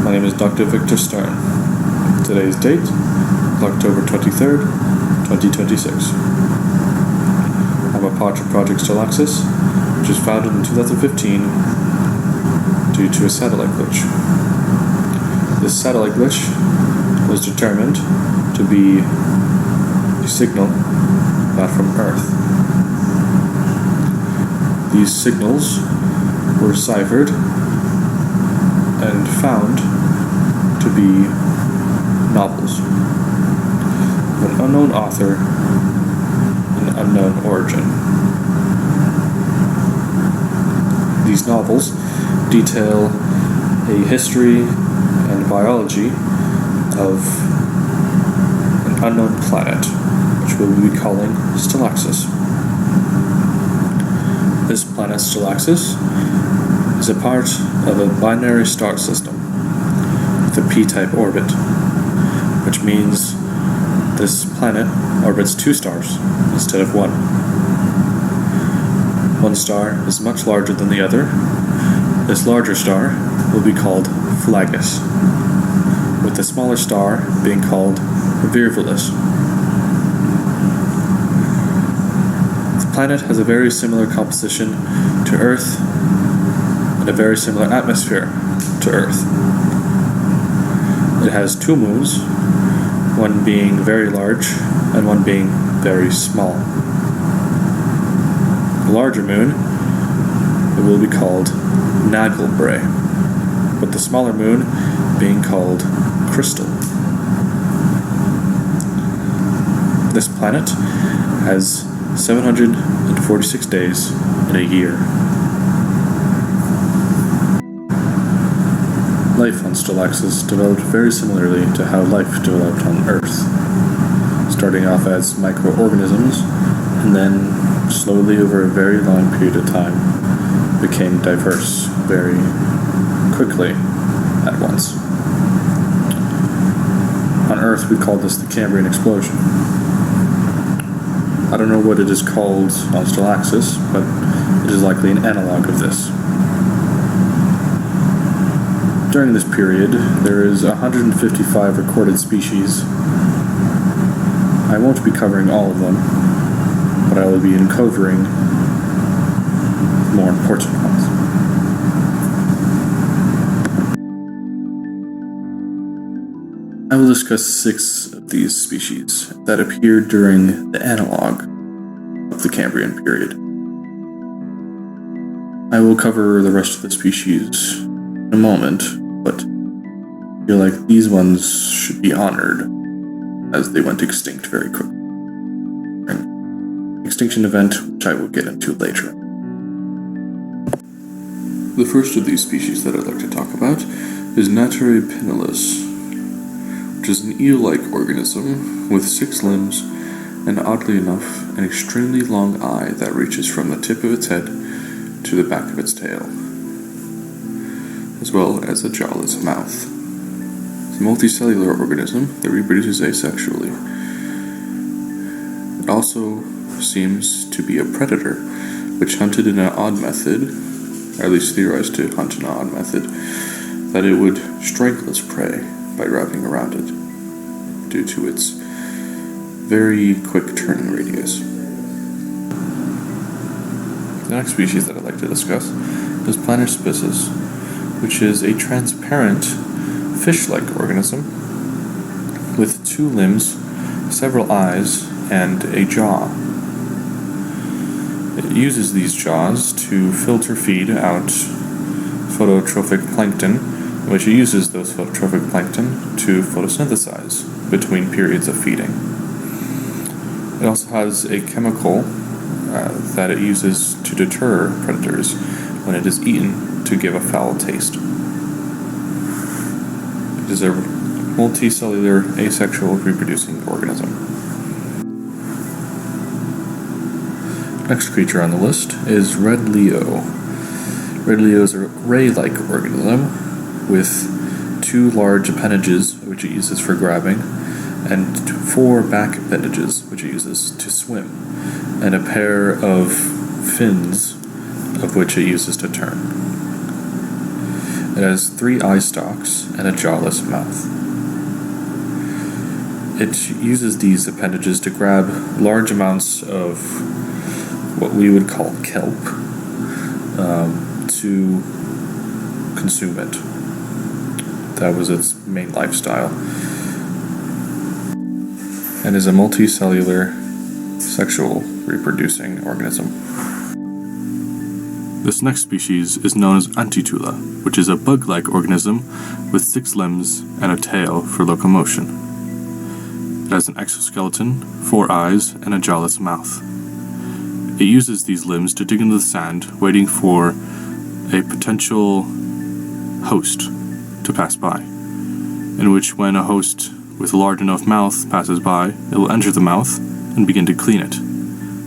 My name is Dr. Victor Stern. Today's date is October 23rd, 2026. I'm a part of Project Stellaxis, which was founded in 2015 due to a satellite glitch. This satellite glitch was determined to be a signal not from Earth. These signals were deciphered and found to be novels of an unknown author and unknown origin. These novels detail a history and biology of an unknown planet, which we'll be calling Stellaxis. This planet, Stellaxis, is a part of a binary star system with a P-type orbit, which means this planet orbits two stars instead of one. One star is much larger than the other. This larger star will be called Stellaxis, with the smaller star being called Virvilis. The planet has a very similar composition to Earth and a very similar atmosphere to Earth. It has two moons, one being very large and one being very small. The larger moon, it will be called Nagelbray, with the smaller moon being called Crystal. This planet has 746 days in a year. Life on Stellaxis developed very similarly to how life developed on Earth, starting off as microorganisms and then slowly over a very long period of time became diverse very quickly at once. On Earth we call this the Cambrian explosion. I don't know what it is called on Stellaxis, but it is likely an analog of this. During this period, there is 155 recorded species. I won't be covering all of them, but I will be uncovering the more important ones. I will discuss 6 of these species that appeared during the analog of the Cambrian period. I will cover the rest of the species in a moment, but I feel like these ones should be honored as they went extinct very quickly. An extinction event which I will get into later. The first of these species that I'd like to talk about is Naturipinnalis, which is an eel-like organism with 6 limbs and, oddly enough, an extremely long eye that reaches from the tip of its head to the back of its tail, as well as a jawless mouth. It's a multicellular organism that reproduces asexually. It also seems to be a predator, which hunted in an odd method, or at least theorized to hunt in an odd method, that it would strangle its prey by wrapping around it, due to its very quick turning radius. The next species that I'd like to discuss is Planospisis, which is a transparent fish-like organism with 2 limbs, several eyes, and a jaw. It uses these jaws to filter feed out phototrophic plankton, which it uses those phototrophic plankton to photosynthesize between periods of feeding. It also has a chemical that it uses to deter predators when it is eaten to give a foul taste. It is a multicellular, asexual reproducing organism. Next creature on the list is Red Leo. Red Leo is a ray-like organism with 2 large appendages, which it uses for grabbing, and 4 back appendages, which it uses to swim, and a pair of fins, of which it uses to turn. It has 3 eye stalks and a jawless mouth. It uses these appendages to grab large amounts of what we would call kelp to consume it. That was its main lifestyle. And is a multicellular sexual reproducing organism. This next species is known as Antitula, which is a bug-like organism with 6 limbs and a tail for locomotion. It has an exoskeleton, 4 eyes, and a jawless mouth. It uses these limbs to dig into the sand, waiting for a potential host to pass by, in which when a host with a large enough mouth passes by, it will enter the mouth and begin to clean it,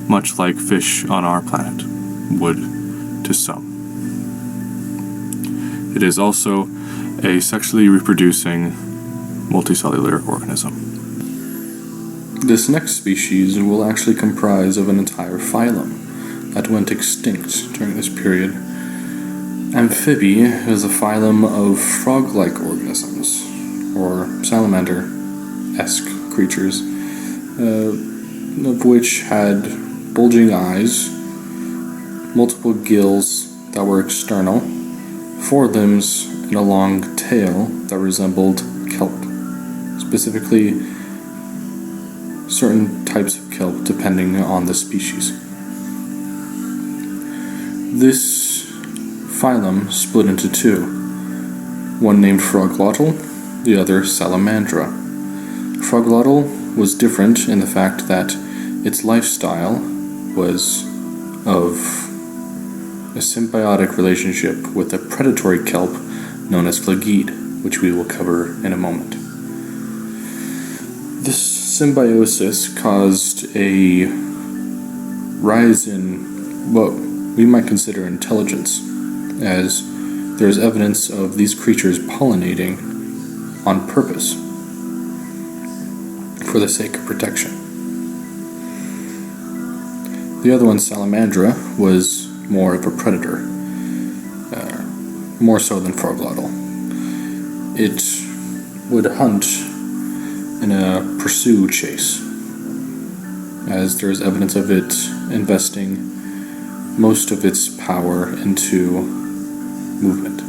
much like fish on our planet would to some. It is also a sexually reproducing multicellular organism. This next species will actually comprise of an entire phylum that went extinct during this period. Amphibia is a phylum of frog-like organisms, or salamander-esque creatures, of which had bulging eyes, multiple gills that were external, 4 limbs, and a long tail that resembled kelp, specifically certain types of kelp depending on the species. This phylum split into 2, one named Froglottal, the other Salamandra. Froglottal was different in the fact that its lifestyle was of a symbiotic relationship with a predatory kelp known as Phlegede, which we will cover in a moment. This symbiosis caused a rise in what we might consider intelligence, as there is evidence of these creatures pollinating on purpose for the sake of protection. The other one, Salamandra, was more of a predator, more so than Froglottal. It would hunt in a pursue chase, as there is evidence of it investing most of its power into movement.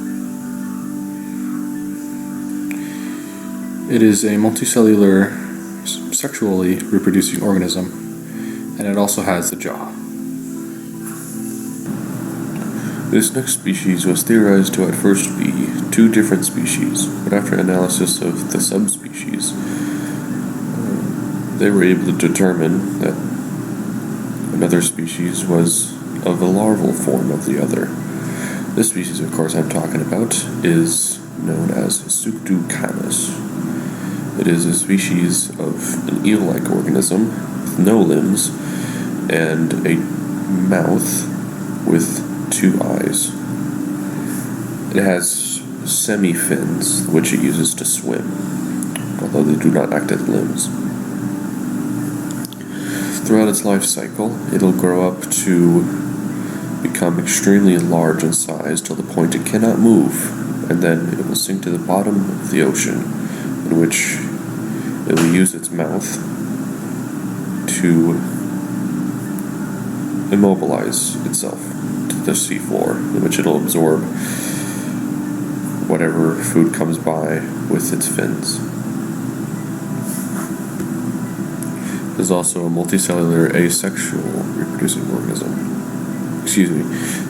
It is a multicellular, sexually reproducing organism, and it also has the jaw. This next species was theorized to at first be 2 different species, but after analysis of the subspecies, they were able to determine that another species was of a larval form of the other. This species, of course, I'm talking about is known as Suctucanus. It is a species of an eel-like organism with no limbs and a mouth with 2 eyes. It has semi-fins, which it uses to swim, although they do not act as limbs. Throughout its life cycle, it'll grow up to become extremely large in size till the point it cannot move, and then it will sink to the bottom of the ocean, in which it will use its mouth to immobilize itself to the seafloor, in which it'll absorb whatever food comes by with its fins. It is also a multicellular asexual reproducing organism.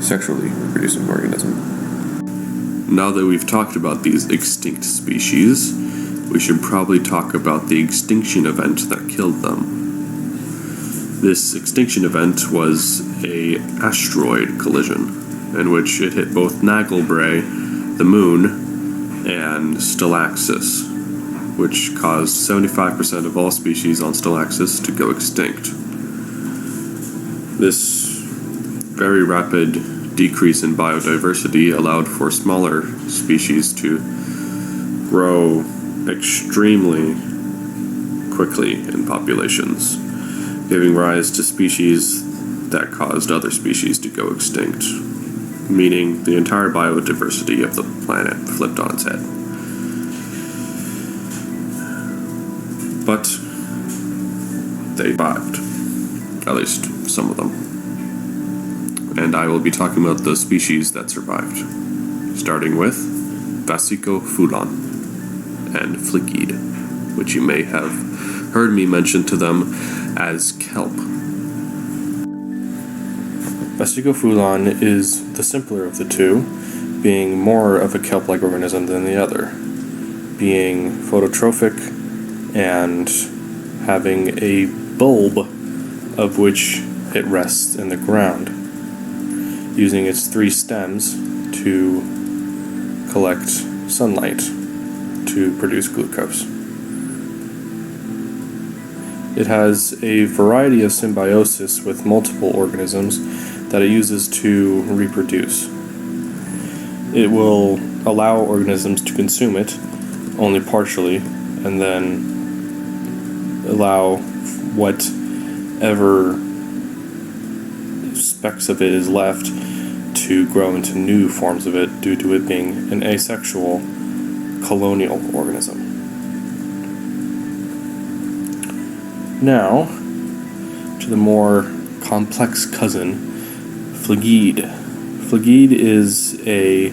Sexually reproducing organism. Now that we've talked about these extinct species, we should probably talk about the extinction event that killed them. This extinction event was an asteroid collision, in which it hit both Nagelbray, the moon, and Stellaxis, which caused 75% of all species on Stellaxis to go extinct. This very rapid decrease in biodiversity allowed for smaller species to grow extremely quickly in populations, giving rise to species that caused other species to go extinct. meaning the entire biodiversity of the planet flipped on its head. But they survived, at least some of them. And I will be talking about the species that survived, starting with Vasicophyllon and Fligid, which you may have heard me mention to them as kelp. Vasicophyllon is the simpler of the two, being more of a kelp-like organism than the other, being phototrophic and having a bulb of which it rests in the ground, using its 3 stems to collect sunlight to produce glucose. It has a variety of symbiosis with multiple organisms that it uses to reproduce. It will allow organisms to consume it only partially, and then allow whatever specks of it is left to grow into new forms of it due to it being an asexual colonial organism. Now, to the more complex cousin, Fligid. Fligid is a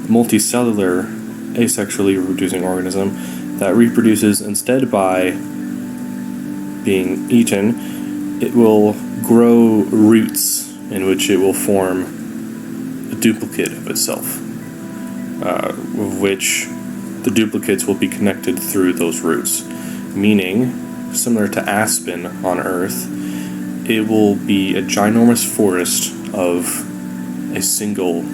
multicellular, asexually reproducing organism that reproduces instead by being eaten. It will grow roots in which it will form a duplicate of itself, of which the duplicates will be connected through those roots, meaning, similar to aspen on Earth, it will be a ginormous forest of a single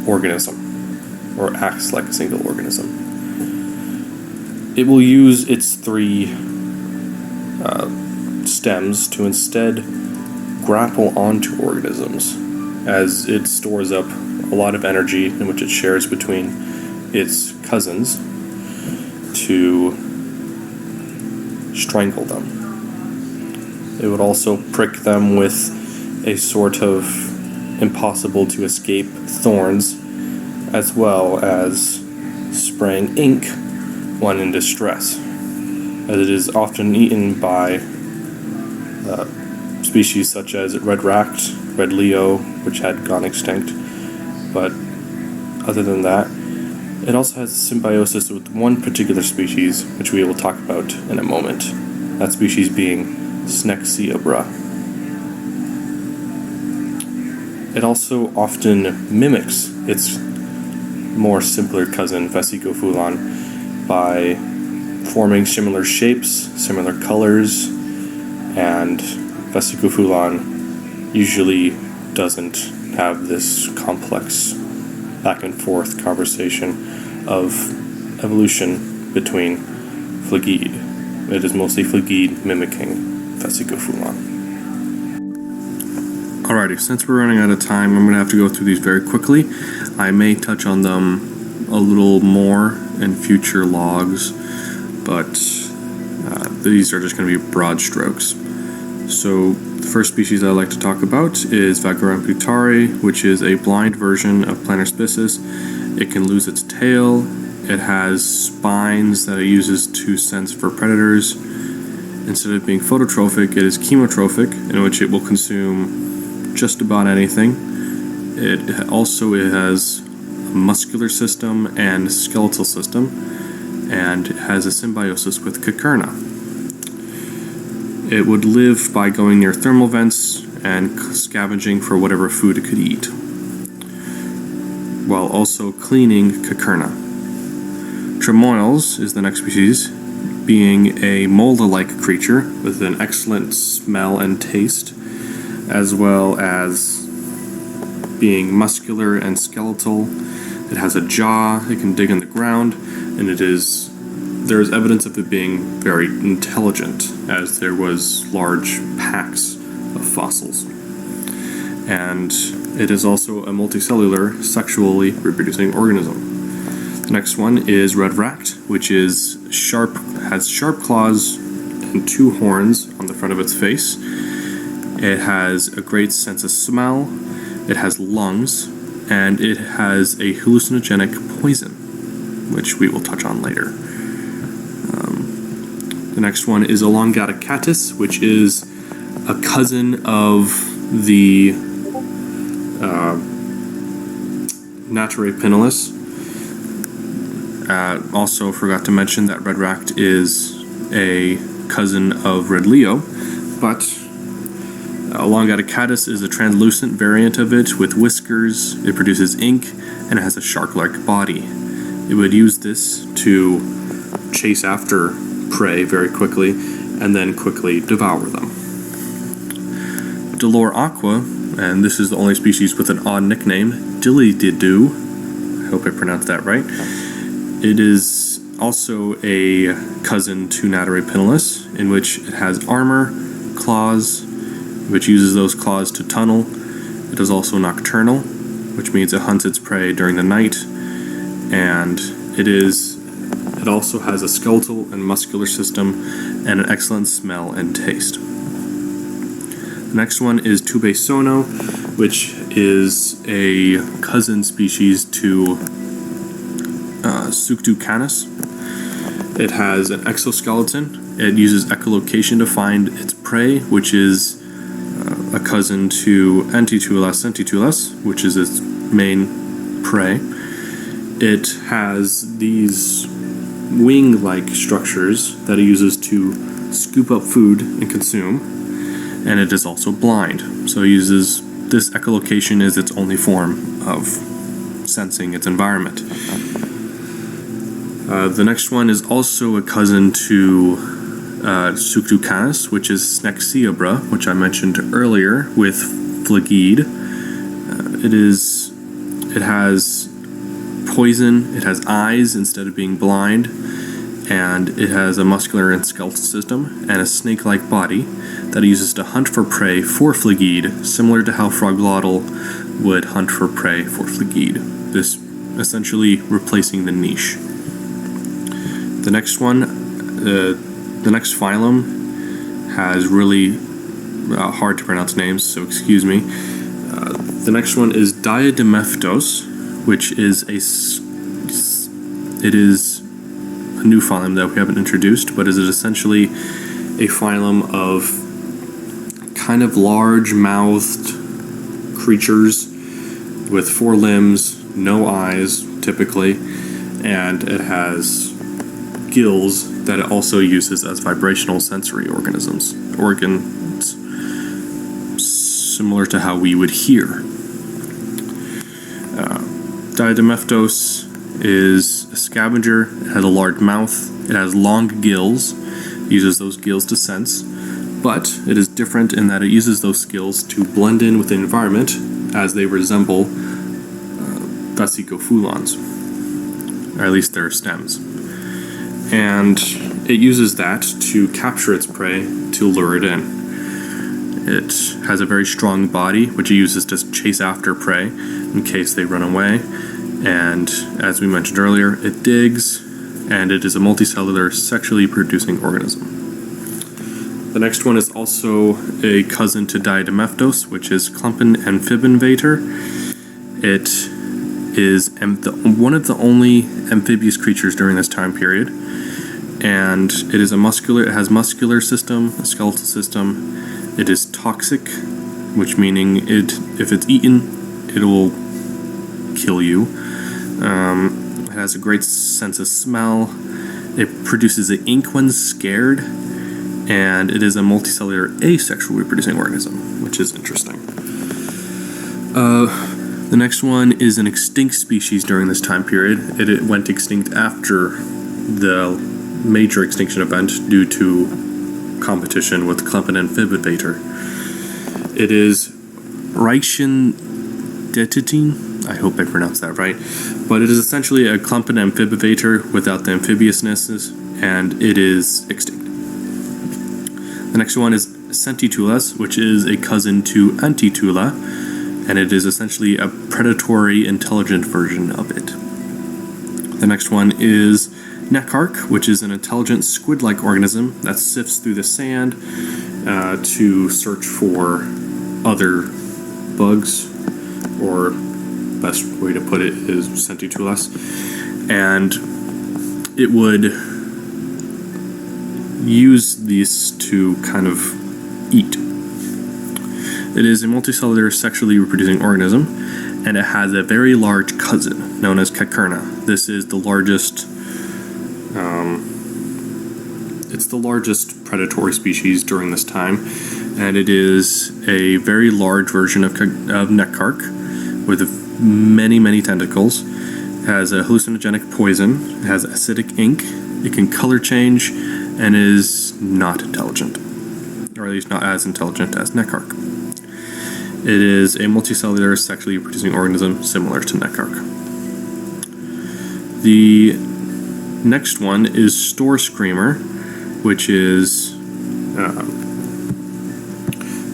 organism, or acts like a single organism. It will use its 3 stems to instead grapple onto organisms, as it stores up a lot of energy in which it shares between its cousins to strangle them. It would also prick them with a sort of impossible to escape thorns, as well as spraying ink when in distress, as it is often eaten by species such as red ract, red leo, which had gone extinct. But other than that, it also has symbiosis with one particular species, which we will talk about in a moment. That species being Stellaxis. It also often mimics its more simpler cousin, Vasicophyllon, by forming similar shapes, similar colors, and Vasicophyllon usually doesn't have this complex back and forth conversation of evolution between Fligid. It is mostly Fligid mimicking Vasicophyllon. Alrighty, since we're running out of time, I'm going to have to go through these very quickly. I may touch on them a little more in future logs, but these are just going to be broad strokes. So, the first species I'd like to talk about is Vagaramputare, which is a blind version of Plantar byssus. It can lose its tail. It has spines that it uses to sense for predators. Instead of being phototrophic, it is chemotrophic, in which it will consume just about anything. It has a muscular system and skeletal system, and it has a symbiosis with Cakerna. It would live by going near thermal vents and scavenging for whatever food it could eat, while also cleaning Cakerna. Tremoiles is the next species, being a mold-like creature with an excellent smell and taste, as well as being muscular and skeletal. It has a jaw, it can dig in the ground, and there is evidence of it being very intelligent, as there was large packs of fossils. And it is also a multicellular, sexually reproducing organism. The next one is red ract, which has sharp claws and 2 horns on the front of its face. It has a great sense of smell. It has lungs, and it has a hallucinogenic poison, which we will touch on later. The next one is Elongatacatus, which is a cousin of the Naturae pinnalis. Also forgot to mention that Red Ract is a cousin of Red Leo, but Elongatacatus is a translucent variant of it with whiskers. It produces ink and it has a shark-like body. It would use this to chase after prey very quickly and then quickly devour them. Dolor Aqua, and this is the only species with an odd nickname, Dillydidoo. I hope I pronounced that right. It is also a cousin to Naturae pinnalis, in which it has armor, claws, which uses those claws to tunnel. It is also nocturnal, which means it hunts its prey during the night, and it also has a skeletal and muscular system and an excellent smell and taste. The next one is Tubesono, which is a cousin species to Suctucanus. It has an exoskeleton. It uses echolocation to find its prey, which is a cousin to Antitulas, which is its main prey. It has these wing-like structures that it uses to scoop up food and consume, and it is also blind. So it uses this echolocation as its only form of sensing its environment. The next one is also a cousin to Suctucanus, which is Snexiabra, which I mentioned earlier, with Phlegede. It has poison, it has eyes instead of being blind, and it has a muscular and skeletal system and a snake-like body that it uses to hunt for prey for Phlegede, similar to how Froglotl would hunt for prey for Phlegede. This essentially replacing the niche. The next one, the next phylum has really hard to pronounce names, so excuse me. The next one is Diademephtos, which is a new phylum that we haven't introduced, but is essentially a phylum of kind of large-mouthed creatures with 4 limbs, no eyes, typically, and it has gills that it also uses as vibrational sensory organs, similar to how we would hear. Diademephtos is a scavenger. It has a large mouth. It has long gills. It uses those gills to sense, but it is different in that it uses those gills to blend in with the environment, as they resemble Vesicophulons, or at least their stems. And it uses that to capture its prey to lure it in. It has a very strong body, which it uses to chase after prey in case they run away. And as we mentioned earlier, it digs, and it is a multicellular, sexually producing organism. The next one is also a cousin to Diademephtos, which is Klumpen amphibinvator. It is one of the only amphibious creatures during this time period, and it has muscular system, a skeletal system. It is toxic, which meaning if it's eaten, it will kill you. It has a great sense of smell. It produces an ink when scared, and it is a multicellular asexual reproducing organism, which is interesting. The next one is an extinct species during this time period. It went extinct after the major extinction event due to competition with Klumpen amphibinvator. It is Reichendetitine, I hope I pronounced that right, but it is essentially a Klumpen amphibinvator without the amphibiousness, and it is extinct. The next one is Centitulas, which is a cousin to Antitula, and it is essentially a predatory, intelligent version of it. The next one is Necarch, which is an intelligent squid-like organism that sifts through the sand to search for other bugs or best way to put it is centutulas, and it would use these to kind of eat. It is a multicellular sexually reproducing organism, and it has a very large cousin known as Cacerna. This is the largest. It's the largest predatory species during this time, and it is a very large version of neckcark with many tentacles. It has a hallucinogenic poison. It has acidic ink. It can color change, and is not intelligent, or at least not as intelligent as neckcark. It is a multicellular sexually reproducing organism similar to neckcark. The next one is store screamer, which is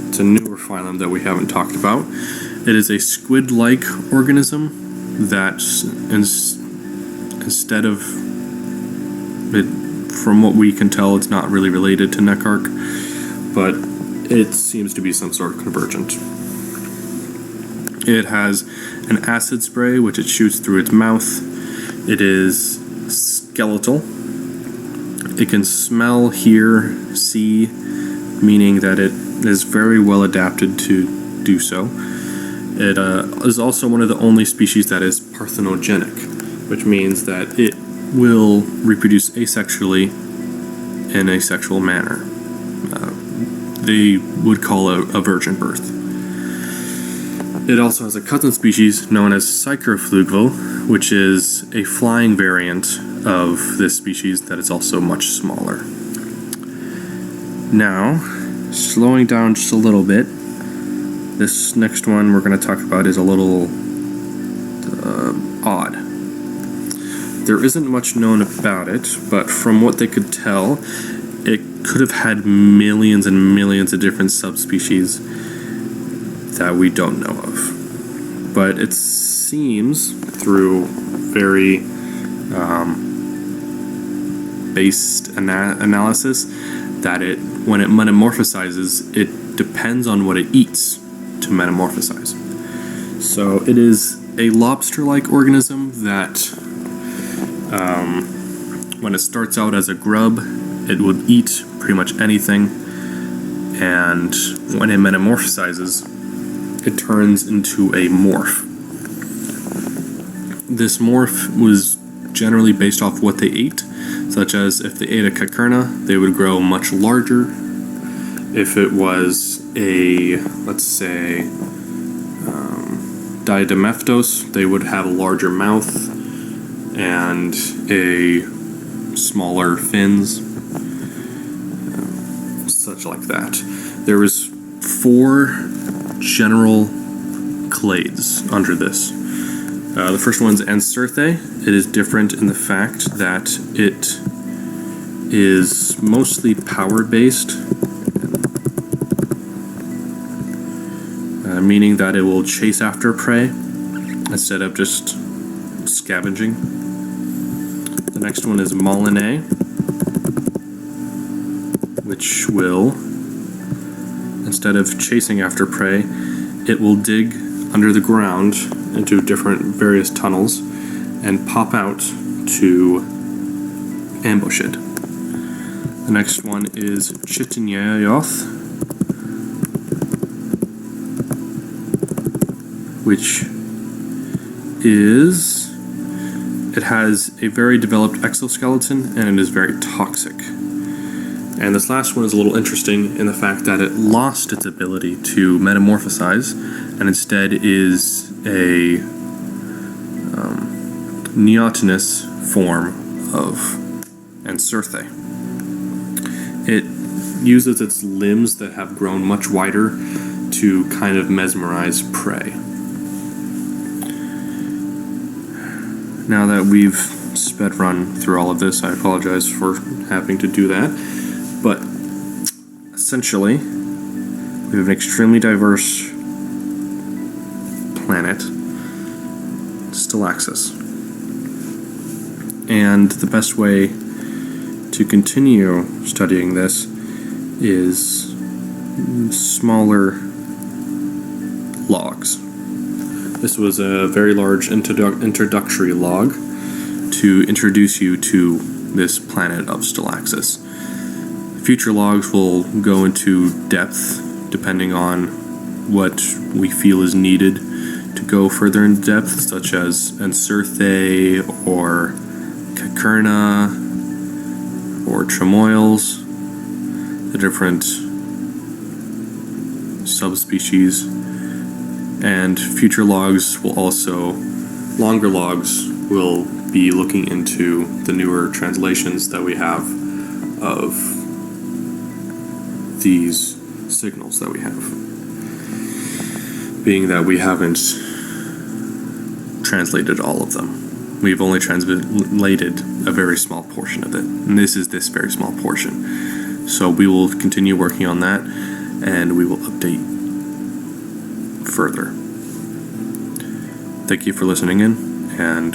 it's a newer phylum that we haven't talked about. It is a squid-like organism that instead of it, from what we can tell, it's not really related to neckcark, but it seems to be some sort of convergent. It has an acid spray which it shoots through its mouth. It is skeletal. It can smell, hear, see, meaning that it is very well adapted to do so. It is also one of the only species that is parthenogenic, which means that it will reproduce asexually in a sexual manner. They would call a virgin birth. It also has a cousin species known as Psychrophlugval, which is a flying variant of this species that is also much smaller. Now, slowing down just a little bit, this next one we're going to talk about is a little odd. There isn't much known about it, but from what they could tell, it could have had millions and millions of different subspecies that we don't know of. But it seems, through very based analysis, that when it metamorphosizes, it depends on what it eats to metamorphosize. So it is a lobster-like organism that, when it starts out as a grub, it would eat pretty much anything, and when it metamorphosizes, it turns into a morph. This morph was generally based off what they ate, such as if they ate a cacerna, they would grow much larger. If it was a, let's say, Diademeptos, they would have a larger mouth and a smaller fins, such like that. There was 4 general clades under this. The first one's Anserthe. It is different in the fact that it is mostly power-based, meaning that it will chase after prey instead of just scavenging. The next one is Molinae, which will, instead of chasing after prey, it will dig under the ground into different various tunnels and pop out to ambush it. The next one is Chitinyayoth, which is, it has a very developed exoskeleton and it is very toxic. And this last one is a little interesting in the fact that it lost its ability to metamorphosize and instead is a neotenous form of Anserthe. It uses its limbs that have grown much wider to kind of mesmerize prey. Now that we've sped run through all of this, I apologize for having to do that. But essentially, we have an extremely diverse planet, Stellaxis. And the best way to continue studying this is smaller logs. This was a very large introductory log to introduce you to this planet of Stellaxis. Future logs will go into depth depending on what we feel is needed to go further in depth, such as Ensurthe or Cakerna or Tremoils, the different subspecies. And future logs will also, longer logs will be looking into the newer translations that we have of these signals that we have. Being that we haven't translated all of them. We've only translated a very small portion of it. And this is this very small portion. So we will continue working on that, and we will update further. Thank you for listening in, and